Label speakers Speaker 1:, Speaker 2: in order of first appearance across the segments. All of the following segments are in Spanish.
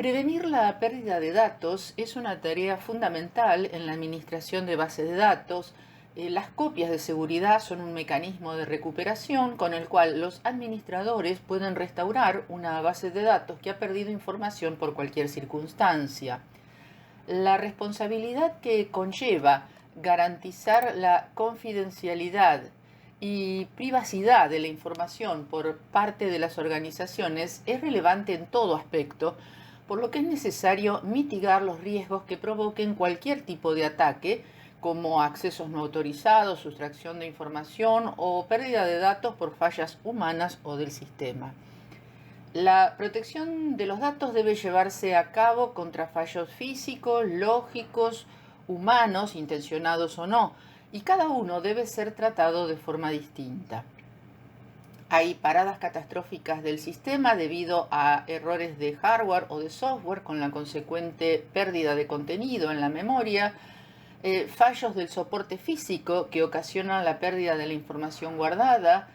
Speaker 1: Prevenir la pérdida de datos es una tarea fundamental en la administración de bases de datos. Las copias de seguridad son un mecanismo de recuperación con el cual los administradores pueden restaurar una base de datos que ha perdido información por cualquier circunstancia. La responsabilidad que conlleva garantizar la confidencialidad y privacidad de la información por parte de las organizaciones es relevante en todo aspecto, por lo que es necesario mitigar los riesgos que provoquen cualquier tipo de ataque, como accesos no autorizados, sustracción de información o pérdida de datos por fallas humanas o del sistema. La protección de los datos debe llevarse a cabo contra fallos físicos, lógicos, humanos, intencionados o no, y cada uno debe ser tratado de forma distinta. Hay paradas catastróficas del sistema debido a errores de hardware o de software con la consecuente pérdida de contenido en la memoria, fallos del soporte físico que ocasionan la pérdida de la información guardada,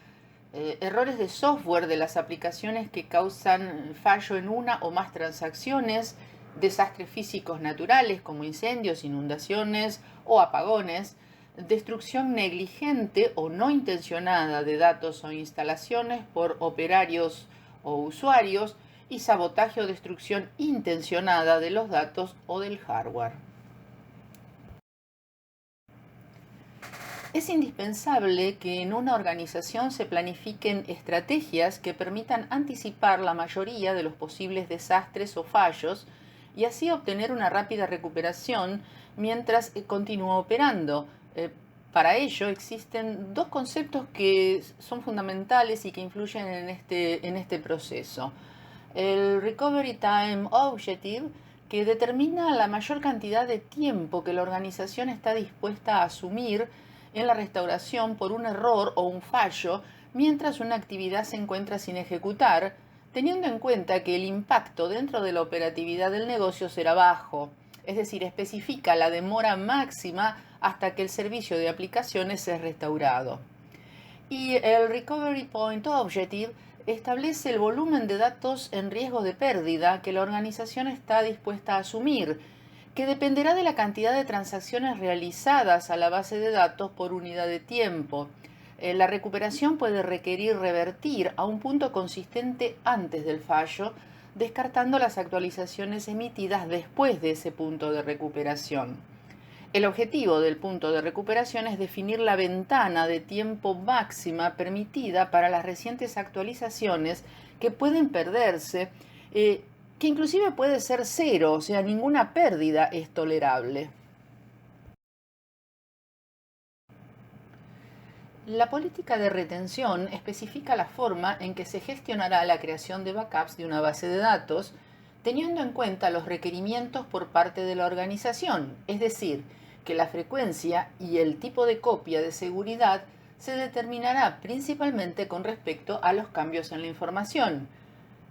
Speaker 1: errores de software de las aplicaciones que causan fallo en una o más transacciones, desastres físicos naturales como incendios, inundaciones o apagones, destrucción negligente o no intencionada de datos o instalaciones por operarios o usuarios y sabotaje o destrucción intencionada de los datos o del hardware. Es indispensable que en una organización se planifiquen estrategias que permitan anticipar la mayoría de los posibles desastres o fallos y así obtener una rápida recuperación mientras continúa operando. Para ello existen dos conceptos que son fundamentales y que influyen en este proceso. El Recovery Time Objective, que determina la mayor cantidad de tiempo que la organización está dispuesta a asumir en la restauración por un error o un fallo mientras una actividad se encuentra sin ejecutar, teniendo en cuenta que el impacto dentro de la operatividad del negocio será bajo, es decir, especifica la demora máxima hasta que el servicio de aplicaciones es restaurado. Y el Recovery Point Objective establece el volumen de datos en riesgo de pérdida que la organización está dispuesta a asumir, que dependerá de la cantidad de transacciones realizadas a la base de datos por unidad de tiempo. La recuperación puede requerir revertir a un punto consistente antes del fallo, descartando las actualizaciones emitidas después de ese punto de recuperación. El objetivo del punto de recuperación es definir la ventana de tiempo máxima permitida para las recientes actualizaciones que pueden perderse, que inclusive puede ser cero, o sea, ninguna pérdida es tolerable. La política de retención especifica la forma en que se gestionará la creación de backups de una base de datos, teniendo en cuenta los requerimientos por parte de la organización, es decir, que la frecuencia y el tipo de copia de seguridad se determinará principalmente con respecto a los cambios en la información.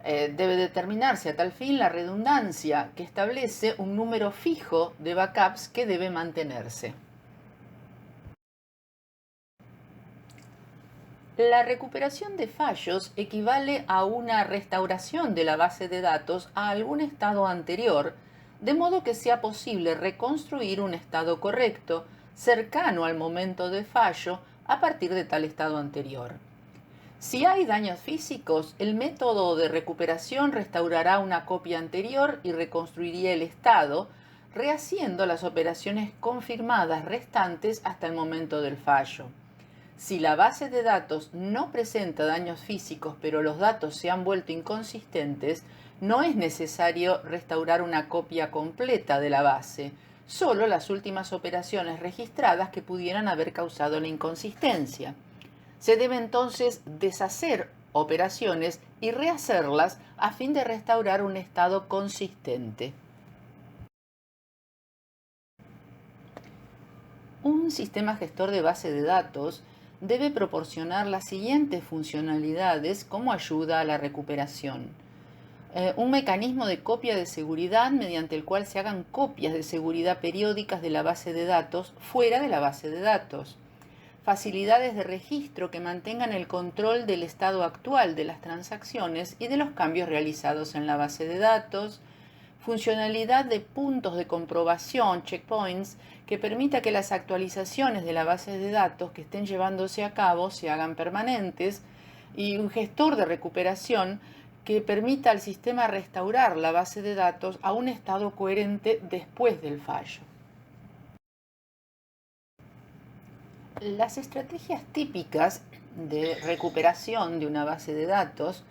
Speaker 1: Debe determinarse a tal fin la redundancia, que establece un número fijo de backups que debe mantenerse. La recuperación de fallos equivale a una restauración de la base de datos a algún estado anterior, de modo que sea posible reconstruir un estado correcto, cercano al momento de fallo, a partir de tal estado anterior. Si hay daños físicos, el método de recuperación restaurará una copia anterior y reconstruiría el estado, rehaciendo las operaciones confirmadas restantes hasta el momento del fallo. Si la base de datos no presenta daños físicos, pero los datos se han vuelto inconsistentes, no es necesario restaurar una copia completa de la base, solo las últimas operaciones registradas que pudieran haber causado la inconsistencia. Se debe entonces deshacer operaciones y rehacerlas a fin de restaurar un estado consistente. Un sistema gestor de base de datos debe proporcionar las siguientes funcionalidades como ayuda a la recuperación. Un mecanismo de copia de seguridad mediante el cual se hagan copias de seguridad periódicas de la base de datos fuera de la base de datos. Facilidades de registro que mantengan el control del estado actual de las transacciones y de los cambios realizados en la base de datos. funcionalidad de puntos de comprobación, checkpoints, que permita que las actualizaciones de la base de datos que estén llevándose a cabo se hagan permanentes, y un gestor de recuperación que permita al sistema restaurar la base de datos a un estado coherente después del fallo. Las estrategias típicas de recuperación de una base de datos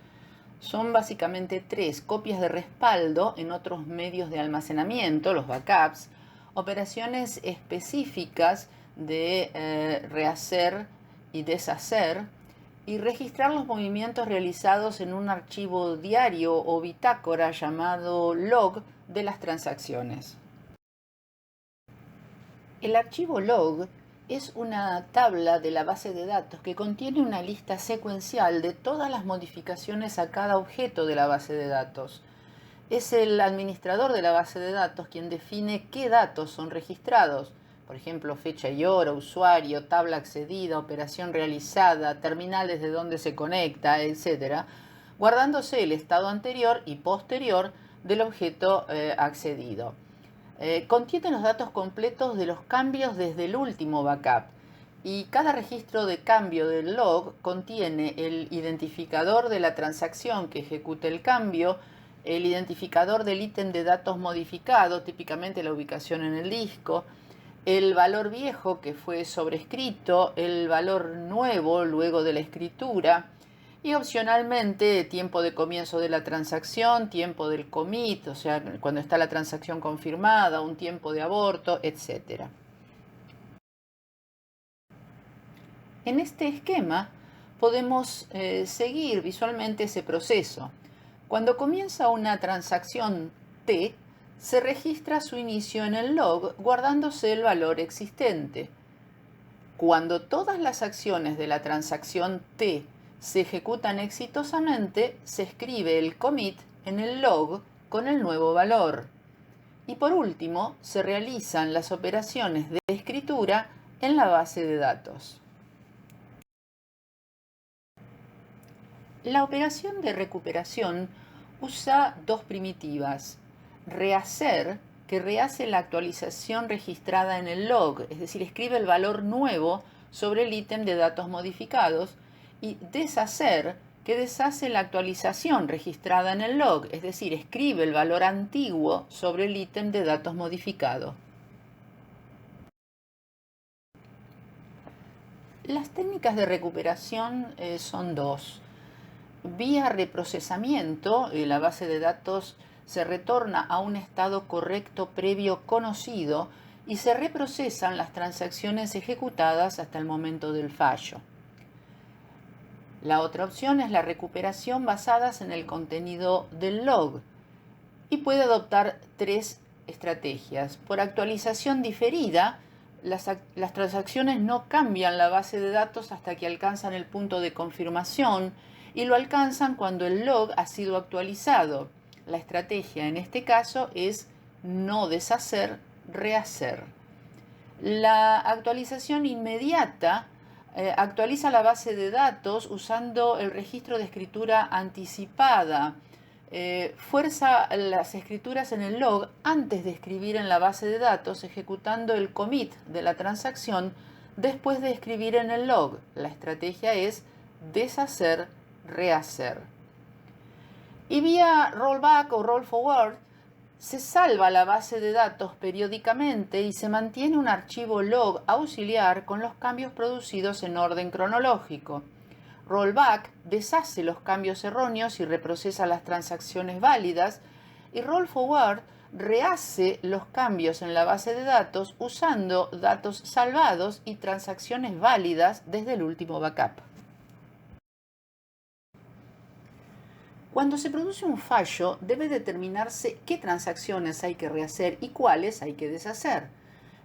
Speaker 1: son básicamente tres: copias de respaldo en otros medios de almacenamiento, los backups; operaciones específicas de rehacer y deshacer; y registrar los movimientos realizados en un archivo diario o bitácora llamado log de las transacciones. El archivo log es una tabla de la base de datos que contiene una lista secuencial de todas las modificaciones a cada objeto de la base de datos. Es el administrador de la base de datos quien define qué datos son registrados, por ejemplo, fecha y hora, usuario, tabla accedida, operación realizada, terminal desde donde se conecta, etc., guardándose el estado anterior y posterior del objeto accedido. Contiene los datos completos de los cambios desde el último backup, y cada registro de cambio del log contiene el identificador de la transacción que ejecuta el cambio, el identificador del ítem de datos modificado, típicamente la ubicación en el disco, el valor viejo que fue sobrescrito, el valor nuevo luego de la escritura, y opcionalmente tiempo de comienzo de la transacción, tiempo del commit, o sea, cuando está la transacción confirmada, un tiempo de aborto, etc. En este esquema podemos seguir visualmente ese proceso. Cuando comienza una transacción T, se registra su inicio en el log guardándose el valor existente. Cuando todas las acciones de la transacción T se ejecutan exitosamente, se escribe el commit en el log con el nuevo valor. Y por último, se realizan las operaciones de escritura en la base de datos. La operación de recuperación usa dos primitivas: rehacer, que rehace la actualización registrada en el log, es decir, escribe el valor nuevo sobre el ítem de datos modificados; y deshacer, que deshace la actualización registrada en el log, es decir, escribe el valor antiguo sobre el ítem de datos modificado. Las técnicas de recuperación son dos. Vía reprocesamiento, la base de datos se retorna a un estado correcto previo conocido y se reprocesan las transacciones ejecutadas hasta el momento del fallo. La otra opción es la recuperación basadas en el contenido del log, y puede adoptar tres estrategias. Por actualización diferida, las transacciones no cambian la base de datos hasta que alcanzan el punto de confirmación, y lo alcanzan cuando el log ha sido actualizado. La estrategia en este caso es no deshacer, rehacer. La actualización inmediata actualiza la base de datos usando el registro de escritura anticipada. Fuerza las escrituras en el log antes de escribir en la base de datos, ejecutando el commit de la transacción después de escribir en el log. La estrategia es deshacer, rehacer. Y vía rollback o roll forward se salva la base de datos periódicamente y se mantiene un archivo log auxiliar con los cambios producidos en orden cronológico. Rollback deshace los cambios erróneos y reprocesa las transacciones válidas, y roll forward rehace los cambios en la base de datos usando datos salvados y transacciones válidas desde el último backup. Cuando se produce un fallo, debe determinarse qué transacciones hay que rehacer y cuáles hay que deshacer.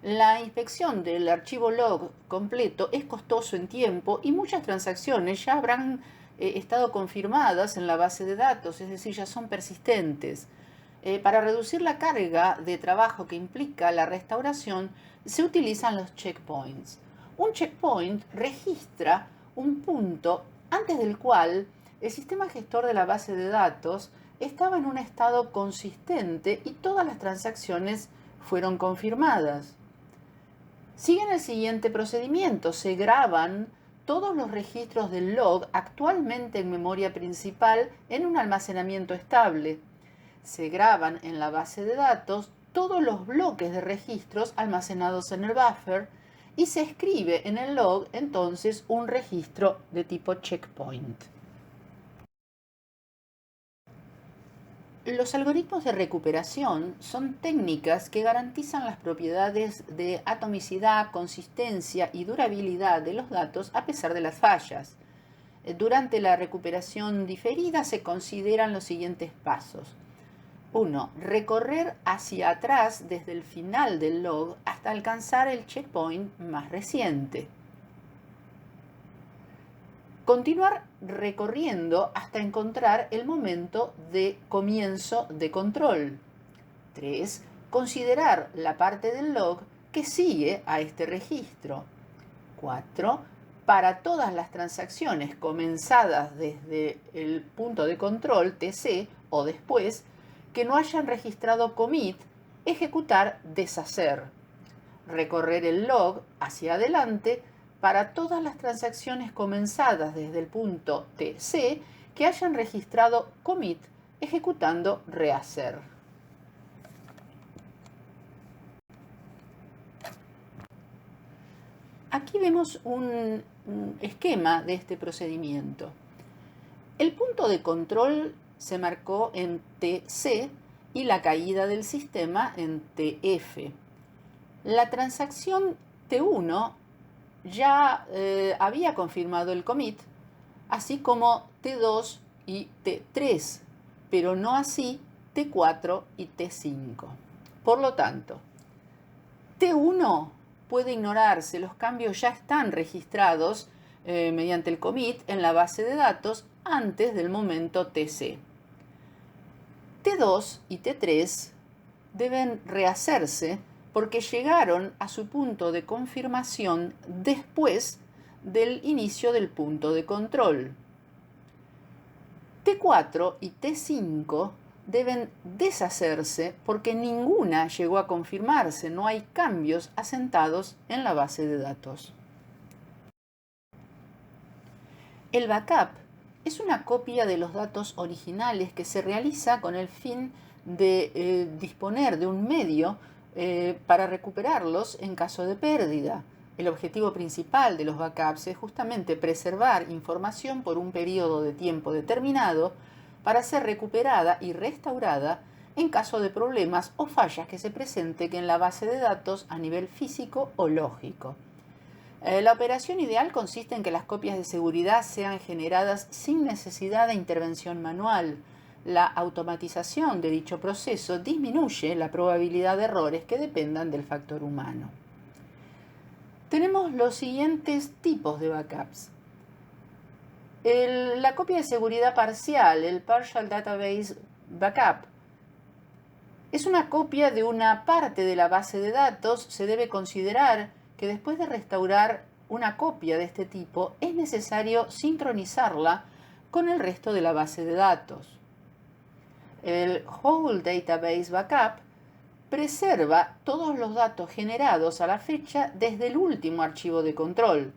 Speaker 1: La inspección del archivo log completo es costoso en tiempo, y muchas transacciones ya habrán estado confirmadas en la base de datos, es decir, ya son persistentes. Para reducir la carga de trabajo que implica la restauración, se utilizan los checkpoints. Un checkpoint registra un punto antes del cual el sistema gestor de la base de datos estaba en un estado consistente y todas las transacciones fueron confirmadas. Siguen el siguiente procedimiento: se graban todos los registros del log actualmente en memoria principal en un almacenamiento estable. Se graban en la base de datos todos los bloques de registros almacenados en el buffer y se escribe en el log entonces un registro de tipo checkpoint. Los algoritmos de recuperación son técnicas que garantizan las propiedades de atomicidad, consistencia y durabilidad de los datos a pesar de las fallas. Durante la recuperación diferida se consideran los siguientes pasos. 1. Recorrer hacia atrás desde el final del log hasta alcanzar el checkpoint más reciente. Continuar recorriendo hasta encontrar el momento de comienzo de control. 3. Considerar la parte del log que sigue a este registro. 4. Para todas las transacciones comenzadas desde el punto de control TC o después que no hayan registrado commit, ejecutar deshacer. Recorrer el log hacia adelante para todas las transacciones comenzadas desde el punto TC que hayan registrado commit, ejecutando rehacer. Aquí vemos un esquema de este procedimiento. El punto de control se marcó en TC y la caída del sistema en TF. La transacción T1 ya había confirmado el commit, así como T2 y T3, pero no así T4 y T5. Por lo tanto, T1 puede ignorarse, los cambios ya están registrados mediante el commit en la base de datos antes del momento TC. T2 y T3 deben rehacerse porque llegaron a su punto de confirmación después del inicio del punto de control. T4 y T5 deben deshacerse porque ninguna llegó a confirmarse, no hay cambios asentados en la base de datos. El backup es una copia de los datos originales que se realiza con el fin de disponer de un medio para recuperarlos en caso de pérdida. El objetivo principal de los backups es justamente preservar información por un periodo de tiempo determinado para ser recuperada y restaurada en caso de problemas o fallas que se presenten en la base de datos a nivel físico o lógico. La operación ideal consiste en que las copias de seguridad sean generadas sin necesidad de intervención manual. La automatización de dicho proceso disminuye la probabilidad de errores que dependan del factor humano. Tenemos los siguientes tipos de backups. La copia de seguridad parcial, el Partial Database Backup, es una copia de una parte de la base de datos. Se debe considerar que después de restaurar una copia de este tipo es necesario sincronizarla con el resto de la base de datos. El Whole Database Backup preserva todos los datos generados a la fecha desde el último archivo de control.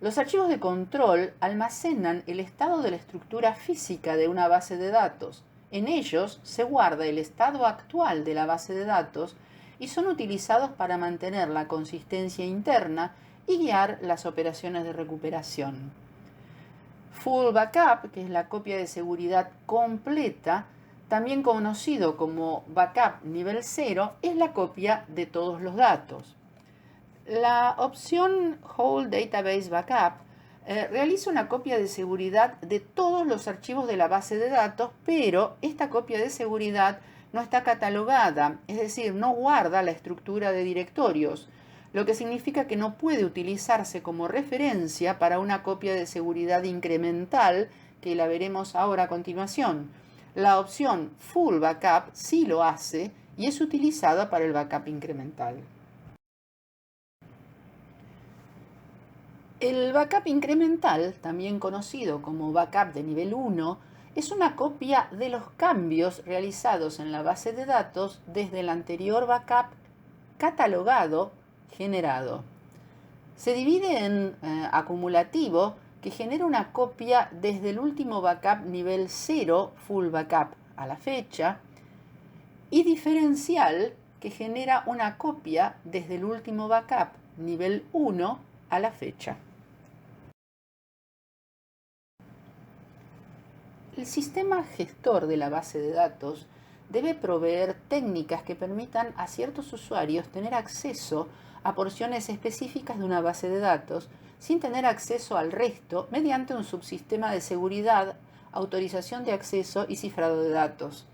Speaker 1: Los archivos de control almacenan el estado de la estructura física de una base de datos. En ellos se guarda el estado actual de la base de datos y son utilizados para mantener la consistencia interna y guiar las operaciones de recuperación. Full Backup, que es la copia de seguridad completa, también conocido como Backup nivel 0, es la copia de todos los datos. La opción Whole Database Backup realiza una copia de seguridad de todos los archivos de la base de datos, pero esta copia de seguridad no está catalogada, es decir, no guarda la estructura de directorios, lo que significa que no puede utilizarse como referencia para una copia de seguridad incremental, que la veremos ahora a continuación. La opción Full Backup sí lo hace y es utilizada para el backup incremental. El backup incremental, también conocido como backup de nivel 1, Es una copia de los cambios realizados en la base de datos desde el anterior backup catalogado generado. Se divide en acumulativo, que genera una copia desde el último backup nivel 0 full backup a la fecha, y diferencial, que genera una copia desde el último backup nivel 1 a la fecha. El sistema gestor de la base de datos debe proveer técnicas que permitan a ciertos usuarios tener acceso a porciones específicas de una base de datos sin tener acceso al resto mediante un subsistema de seguridad, autorización de acceso y cifrado de datos.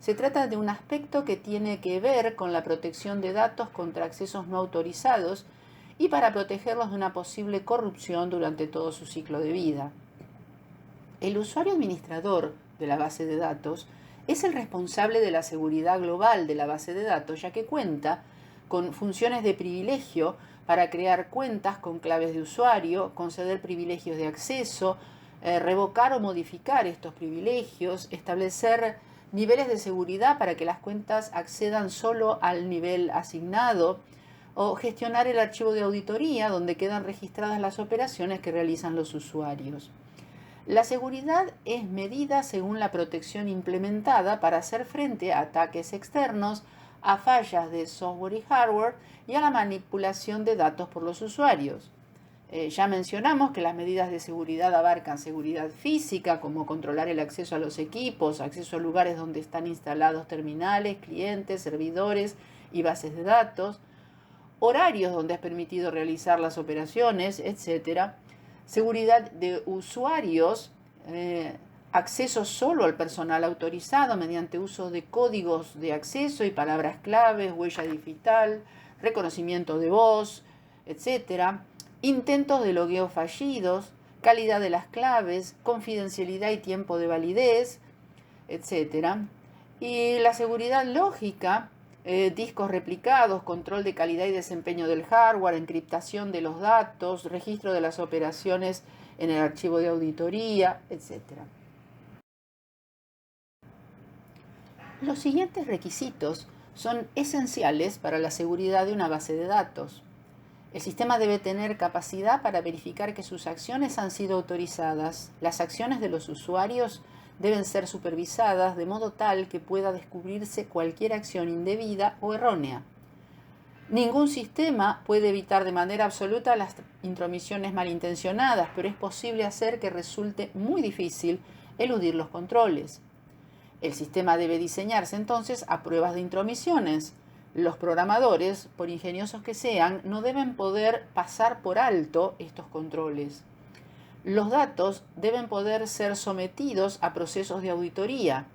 Speaker 1: Se trata de un aspecto que tiene que ver con la protección de datos contra accesos no autorizados y para protegerlos de una posible corrupción durante todo su ciclo de vida. El usuario administrador de la base de datos es el responsable de la seguridad global de la base de datos, ya que cuenta con funciones de privilegio para crear cuentas con claves de usuario, conceder privilegios de acceso, revocar o modificar estos privilegios, establecer niveles de seguridad para que las cuentas accedan solo al nivel asignado, o gestionar el archivo de auditoría donde quedan registradas las operaciones que realizan los usuarios. La seguridad es medida según la protección implementada para hacer frente a ataques externos, a fallas de software y hardware y a la manipulación de datos por los usuarios. Ya mencionamos que las medidas de seguridad abarcan seguridad física, como controlar el acceso a los equipos, acceso a lugares donde están instalados terminales, clientes, servidores y bases de datos, horarios donde es permitido realizar las operaciones, etc. Seguridad de usuarios, acceso solo al personal autorizado mediante uso de códigos de acceso y palabras claves, huella digital, reconocimiento de voz, etc. Intentos de logueo fallidos, calidad de las claves, confidencialidad y tiempo de validez, etc. Y la seguridad lógica, discos replicados, control de calidad y desempeño del hardware, encriptación de los datos, registro de las operaciones en el archivo de auditoría, etc. Los siguientes requisitos son esenciales para la seguridad de una base de datos. El sistema debe tener capacidad para verificar que sus acciones han sido autorizadas. Las acciones de los usuarios deben ser supervisadas de modo tal que pueda descubrirse cualquier acción indebida o errónea. Ningún sistema puede evitar de manera absoluta las intromisiones malintencionadas, pero es posible hacer que resulte muy difícil eludir los controles. El sistema debe diseñarse entonces a pruebas de intromisiones. Los programadores, por ingeniosos que sean, no deben poder pasar por alto estos controles. Los datos deben poder ser sometidos a procesos de auditoría.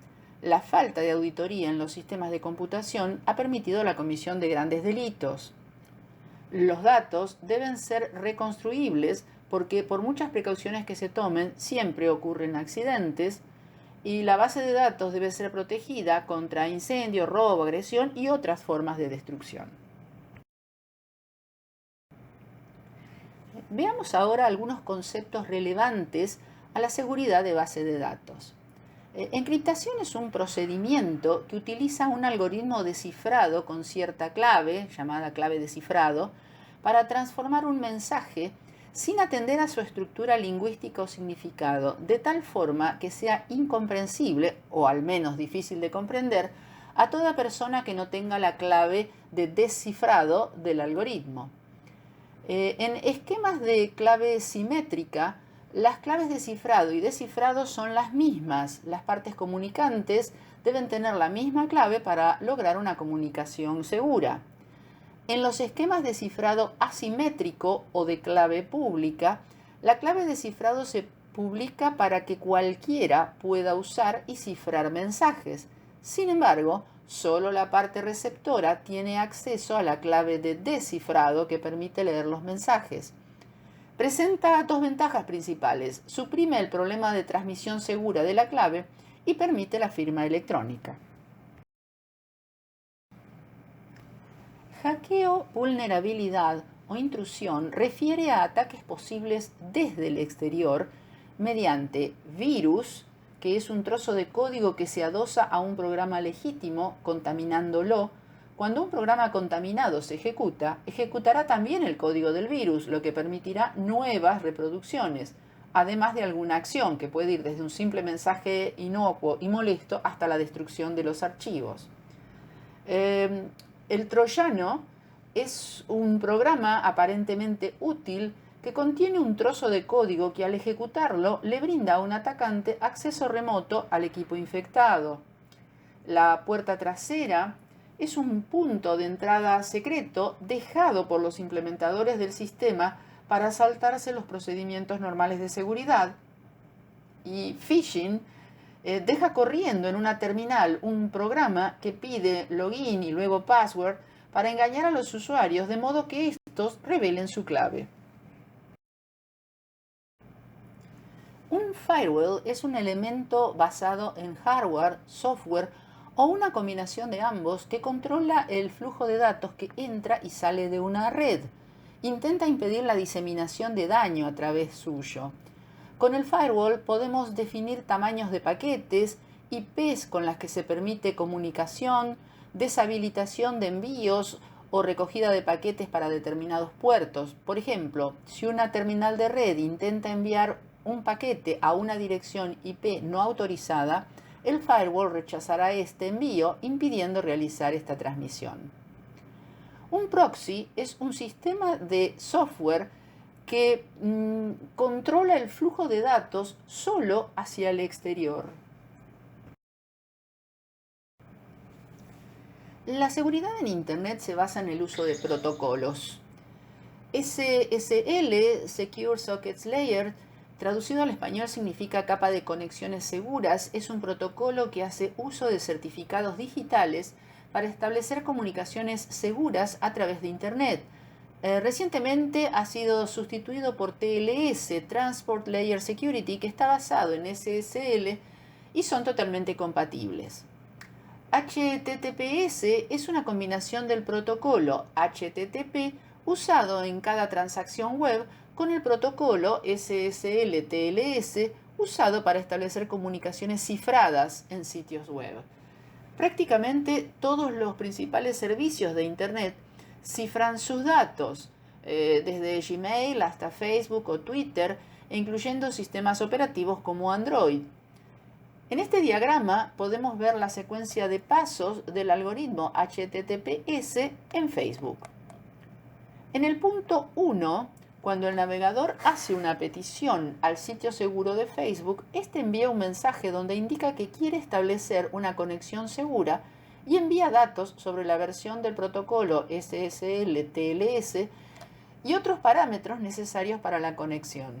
Speaker 1: La falta de auditoría en los sistemas de computación ha permitido la comisión de grandes delitos. Los datos deben ser reconstruibles porque por muchas precauciones que se tomen siempre ocurren accidentes, y la base de datos debe ser protegida contra incendio, robo, agresión y otras formas de destrucción. Veamos ahora algunos conceptos relevantes a la seguridad de base de datos. Encriptación es un procedimiento que utiliza un algoritmo de cifrado con cierta clave, llamada clave de cifrado, para transformar un mensaje sin atender a su estructura lingüística o significado, de tal forma que sea incomprensible, o al menos difícil de comprender, a toda persona que no tenga la clave de descifrado del algoritmo. En esquemas de clave simétrica, las claves de cifrado y descifrado son las mismas. Las partes comunicantes deben tener la misma clave para lograr una comunicación segura. En los esquemas de cifrado asimétrico o de clave pública, la clave de cifrado se publica para que cualquiera pueda usar y cifrar mensajes. Sin embargo, solo la parte receptora tiene acceso a la clave de descifrado que permite leer los mensajes. Presenta dos ventajas principales: suprime el problema de transmisión segura de la clave y permite la firma electrónica. Hackeo, vulnerabilidad o intrusión refiere a ataques posibles desde el exterior mediante virus, que es un trozo de código que se adosa a un programa legítimo, contaminándolo. Cuando un programa contaminado se ejecuta, ejecutará también el código del virus, lo que permitirá nuevas reproducciones, además de alguna acción que puede ir desde un simple mensaje inocuo y molesto hasta la destrucción de los archivos. El troyano es un programa aparentemente útil que contiene un trozo de código que al ejecutarlo le brinda a un atacante acceso remoto al equipo infectado. La puerta trasera es un punto de entrada secreto dejado por los implementadores del sistema para saltarse los procedimientos normales de seguridad. Y phishing deja corriendo en una terminal un programa que pide login y luego password para engañar a los usuarios de modo que estos revelen su clave. Un firewall es un elemento basado en hardware, software o una combinación de ambos que controla el flujo de datos que entra y sale de una red. Intenta impedir la diseminación de daño a través suyo. Con el firewall podemos definir tamaños de paquetes, IPs con las que se permite comunicación, deshabilitación de envíos o recogida de paquetes para determinados puertos. Por ejemplo, si una terminal de red intenta enviar un paquete a una dirección IP no autorizada, el firewall rechazará este envío, impidiendo realizar esta transmisión. Un proxy es un sistema de software que controla el flujo de datos solo hacia el exterior. La seguridad en Internet se basa en el uso de protocolos. SSL, Secure Sockets Layer, traducido al español significa capa de conexiones seguras, es un protocolo que hace uso de certificados digitales para establecer comunicaciones seguras a través de Internet. Recientemente ha sido sustituido por TLS, Transport Layer Security, que está basado en SSL y son totalmente compatibles. HTTPS es una combinación del protocolo HTTP usado en cada transacción web con el protocolo SSL-TLS usado para establecer comunicaciones cifradas en sitios web. Prácticamente todos los principales servicios de Internet cifran sus datos, desde Gmail hasta Facebook o Twitter, incluyendo sistemas operativos como Android. En este diagrama podemos ver la secuencia de pasos del algoritmo HTTPS en Facebook. En el punto 1, cuando el navegador hace una petición al sitio seguro de Facebook, este envía un mensaje donde indica que quiere establecer una conexión segura y envía datos sobre la versión del protocolo SSL-TLS y otros parámetros necesarios para la conexión.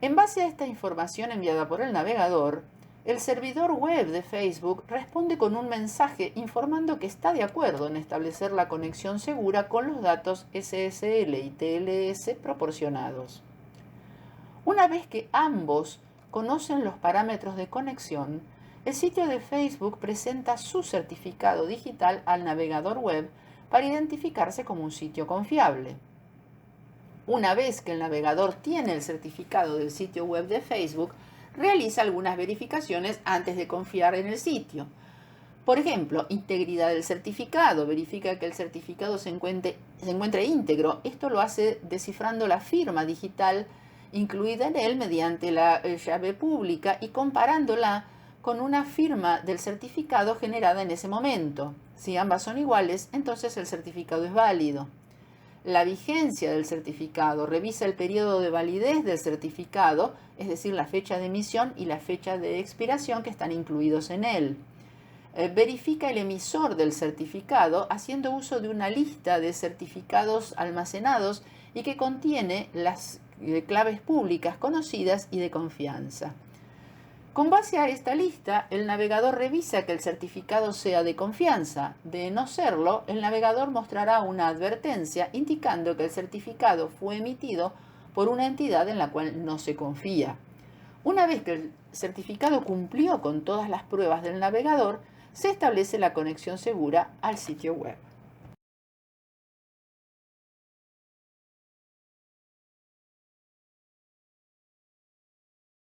Speaker 1: En base a esta información enviada por el navegador, el servidor web de Facebook responde con un mensaje informando que está de acuerdo en establecer la conexión segura con los datos SSL y TLS proporcionados. Una vez que ambos conocen los parámetros de conexión, el sitio de Facebook presenta su certificado digital al navegador web para identificarse como un sitio confiable. Una vez que el navegador tiene el certificado del sitio web de Facebook, realiza algunas verificaciones antes de confiar en el sitio. Por ejemplo, integridad del certificado. Verifica que el certificado se encuentre íntegro. Esto lo hace descifrando la firma digital incluida en él mediante la llave pública y comparándola con una firma del certificado generada en ese momento. Si ambas son iguales, entonces el certificado es válido. La vigencia del certificado. Revisa el periodo de validez del certificado, es decir, la fecha de emisión y la fecha de expiración que están incluidos en él. Verifica el emisor del certificado haciendo uso de una lista de certificados almacenados y que contiene las claves públicas conocidas y de confianza. Con base a esta lista, el navegador revisa que el certificado sea de confianza. De no serlo, el navegador mostrará una advertencia indicando que el certificado fue emitido por una entidad en la cual no se confía. Una vez que el certificado cumplió con todas las pruebas del navegador, se establece la conexión segura al sitio web.